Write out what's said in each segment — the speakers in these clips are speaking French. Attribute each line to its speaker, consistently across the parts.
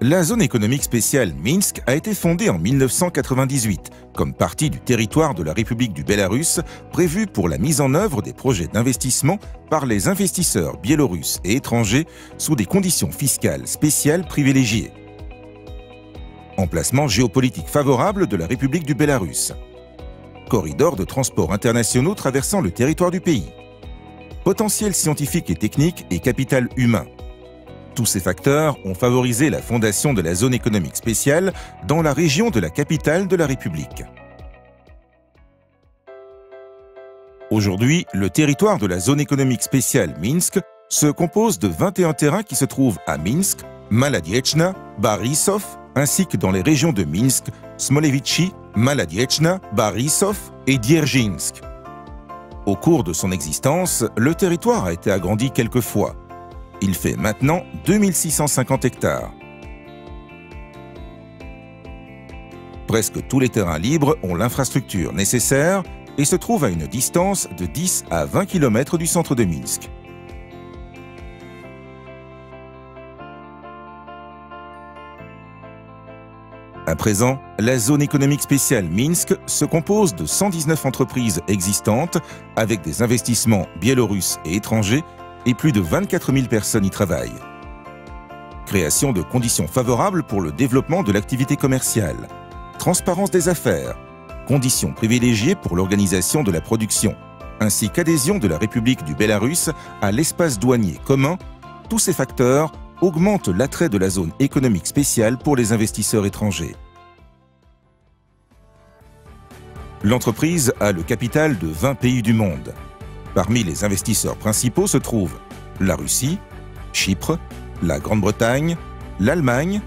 Speaker 1: La zone économique spéciale Minsk a été fondée en 1998 comme partie du territoire de la République du Bélarus prévu pour la mise en œuvre des projets d'investissement par les investisseurs biélorusses et étrangers sous des conditions fiscales spéciales privilégiées. Emplacement géopolitique favorable de la République du Bélarus. Corridors de transport internationaux traversant le territoire du pays. Potentiel scientifique et technique et capital humain. Tous ces facteurs ont favorisé la fondation de la zone économique spéciale dans la région de la capitale de la République. Aujourd'hui, le territoire de la zone économique spéciale Minsk se compose de 21 terrains qui se trouvent à Minsk, Maladiechna, Barissov, ainsi que dans les régions de Minsk, Smolevitchy, Maladiechna, Barissov et Dierzhinsk. Au cours de son existence, le territoire a été agrandi quelques fois. Il fait maintenant 2650 hectares. Presque tous les terrains libres ont l'infrastructure nécessaire et se trouvent à une distance de 10 à 20 km du centre de Minsk. À présent, la zone économique spéciale Minsk se compose de 119 entreprises existantes avec des investissements biélorusses et étrangers et plus de 24 000 personnes y travaillent. Création de conditions favorables pour le développement de l'activité commerciale, transparence des affaires, conditions privilégiées pour l'organisation de la production, ainsi qu'adhésion de la République du Bélarus à l'espace douanier commun, tous ces facteurs augmentent l'attrait de la zone économique spéciale pour les investisseurs étrangers. L'entreprise a le capital de 20 pays du monde. Parmi les investisseurs principaux se trouvent la Russie, Chypre, la Grande-Bretagne, l'Allemagne,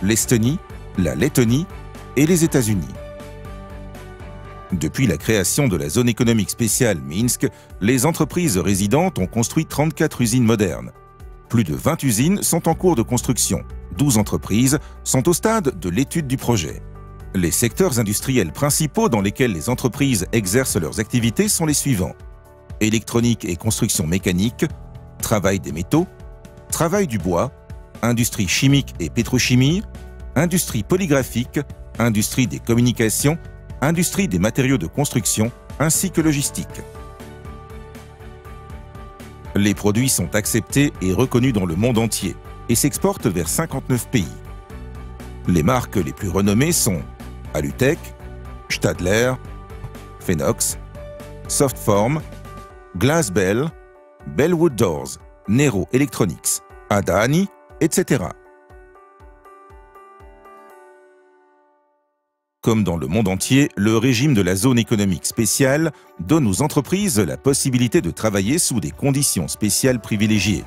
Speaker 1: l'Estonie, la Lettonie et les États-Unis. Depuis la création de la zone économique spéciale Minsk, les entreprises résidentes ont construit 34 usines modernes. Plus de 20 usines sont en cours de construction. 12 entreprises sont au stade de l'étude du projet. Les secteurs industriels principaux dans lesquels les entreprises exercent leurs activités sont les suivants: électronique et construction mécanique, travail des métaux, travail du bois, industrie chimique et pétrochimie, industrie polygraphique, industrie des communications, industrie des matériaux de construction, ainsi que logistique. Les produits sont acceptés et reconnus dans le monde entier et s'exportent vers 59 pays. Les marques les plus renommées sont Alutech, Stadler, Phénox, Softform, Glassbell, Bellwood Doors, Nero Electronics, Adani, etc. Comme dans le monde entier, le régime de la zone économique spéciale donne aux entreprises la possibilité de travailler sous des conditions spéciales privilégiées.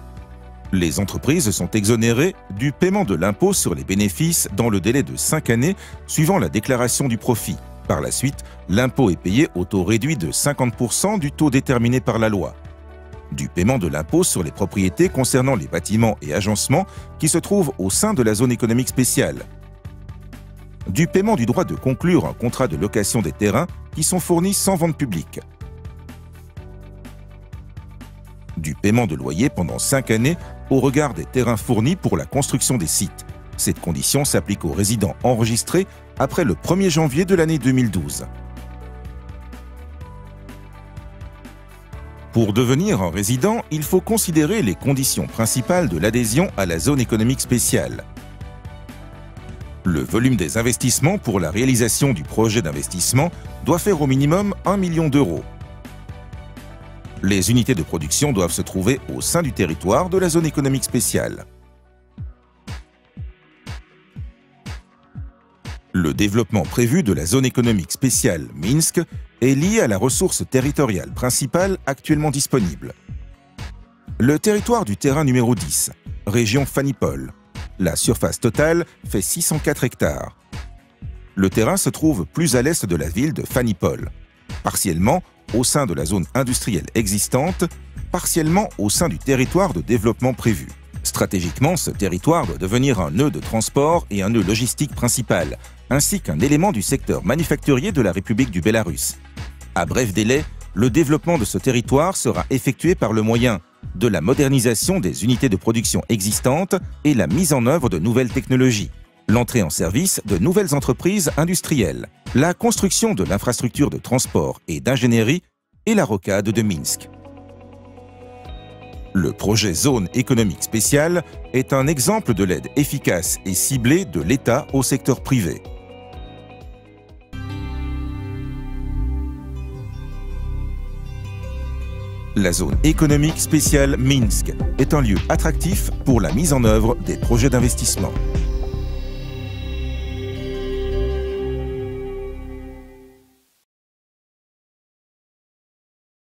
Speaker 1: Les entreprises sont exonérées du paiement de l'impôt sur les bénéfices dans le délai de 5 années suivant la déclaration du profit. Par la suite, l'impôt est payé au taux réduit de 50% du taux déterminé par la loi. Du paiement de l'impôt sur les propriétés concernant les bâtiments et agencements qui se trouvent au sein de la zone économique spéciale. Du paiement du droit de conclure un contrat de location des terrains qui sont fournis sans vente publique. Du paiement de loyer pendant 5 années au regard des terrains fournis pour la construction des sites. Cette condition s'applique aux résidents enregistrés après le 1er janvier de l'année 2012. Pour devenir un résident, il faut considérer les conditions principales de l'adhésion à la zone économique spéciale. Le volume des investissements pour la réalisation du projet d'investissement doit faire au minimum 1 million d'euros. Les unités de production doivent se trouver au sein du territoire de la zone économique spéciale. Le développement prévu de la zone économique spéciale Minsk est lié à la ressource territoriale principale actuellement disponible. Le territoire du terrain numéro 10, région Fanipol. La surface totale fait 604 hectares. Le terrain se trouve plus à l'est de la ville de Fanipol, partiellement au sein de la zone industrielle existante, partiellement au sein du territoire de développement prévu. Stratégiquement, ce territoire doit devenir un nœud de transport et un nœud logistique principal, ainsi qu'un élément du secteur manufacturier de la République du Bélarus. À bref délai, le développement de ce territoire sera effectué par le moyen de la modernisation des unités de production existantes et la mise en œuvre de nouvelles technologies, l'entrée en service de nouvelles entreprises industrielles, la construction de l'infrastructure de transport et d'ingénierie et la rocade de Minsk. Le projet Zone économique spéciale est un exemple de l'aide efficace et ciblée de l'État au secteur privé. La zone économique spéciale Minsk est un lieu attractif pour la mise en œuvre des projets d'investissement.